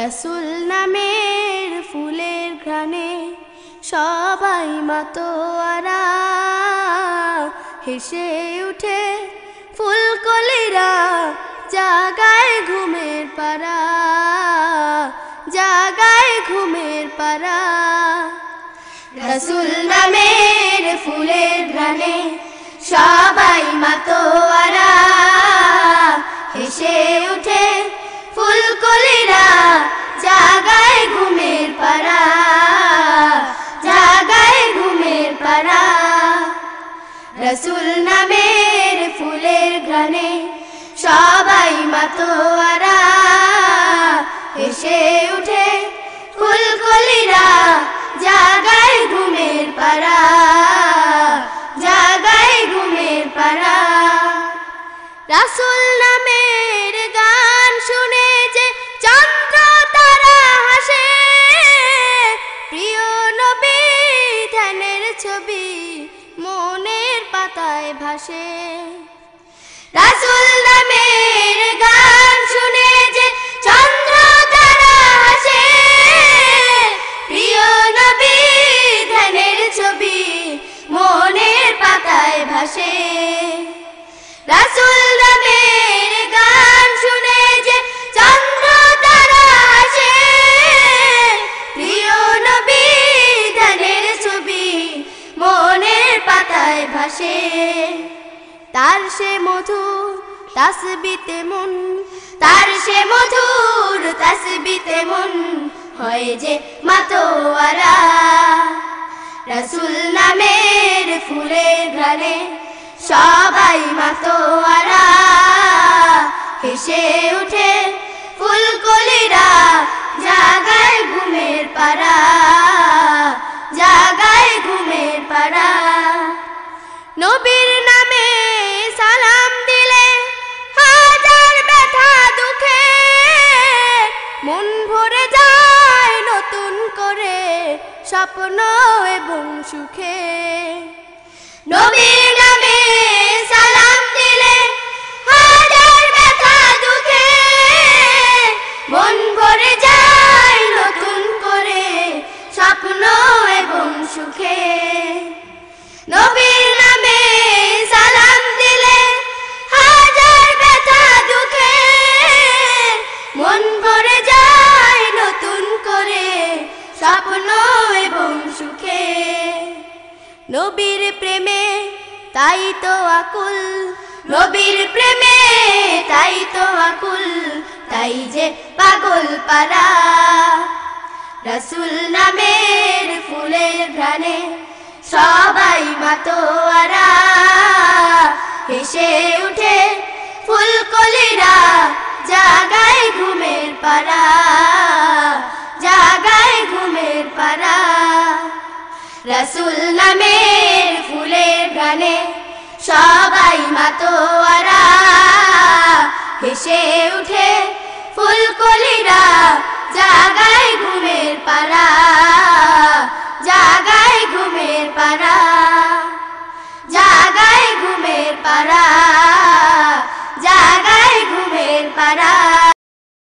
রাসূল নামের ফুলের ঘ্রাণে সবাই মাতোয়ারা, হেসে উঠে ফুলকলিরা, জাগায় ঘুমের পারা, জাগায় ঘুমের পারা। রাসূল নামের ফুলের ঘ্রাণে সবাই মাতোয়ারা, হেসে উঠে ফুলকলিরা, জাগায় ঘুমের পারা, জাগায় ঘুমের পারা। রাসূল নামের ফুলের ঘ্রাণে সবাই মাতোয়ারা, হেসে উঠে ফুলকলিরা, জাগায় ঘুমের পারা, জাগায় ঘুমের পারা। রাসূল নামের গান শুনে যে চন্দ্র তারা হাসে, প্রিয় নবী ধ্যানের ছবি মনের পাতায় ভাসে। রাসূল নামের গান শুনে যে চন্দ্র তারা হাসে, প্রিয় নবী ধ্যানের ছবি মনের পাতায় ভাসে। রাসূল নামের গান শুনে যে চন্দ্র তারা হাসে, প্রিয় নবী ধ্যানের ছবি মনের পাতায় ভাসে। তার সে মধুর তাসবিতে মন, তার সে মধুর তাসবিতে মন হয় যে মাতোয়ারা। রাসূল নামের ফুলের ঘ্রাণে সবাই মাতোয়ারা, হেসে উঠে ফুলকলিরা, জাগায় ঘুমের পারা, জাগায় ঘুমের পারা। নবীর নামে সালাম দিলে হাজার ব্যথা দুঃখে মন ভরে যায় নতুন করে স্বপ্ন এবং সুখে। নবীর নামে সালাম দিলে হাজার ব্যথা দুঃখে মন ভরে যায় নতুন করে স্বপ্ন এবং সুখে। নবীর নামে সালাম দিলে হাজার ব্যথা দুঃখে মন ভরে যায় নতুন করে স্বপ্ন এবং সুখে। নবীর প্রেমে তাই তো আকুল, নবীর প্রেমে তাই তো আকুল, তাই যে পাগল পারা। রাসূল নামের ফুলের ঘ্রাণে সবাই মাতোয়ারা, হেসে উঠে ফুলকলিরা, জাগায় ঘুমের পারা, জাগায় ঘুমের পারা। রাসূল নামের ফুলের ঘ্রাণে সবাই মাতোয়ারা, হেসে উঠে ফুলকলিরা, জাগায় ঘুমের পারা, জাগায় ঘুমের পারা, জাগায় ঘুমের পারা।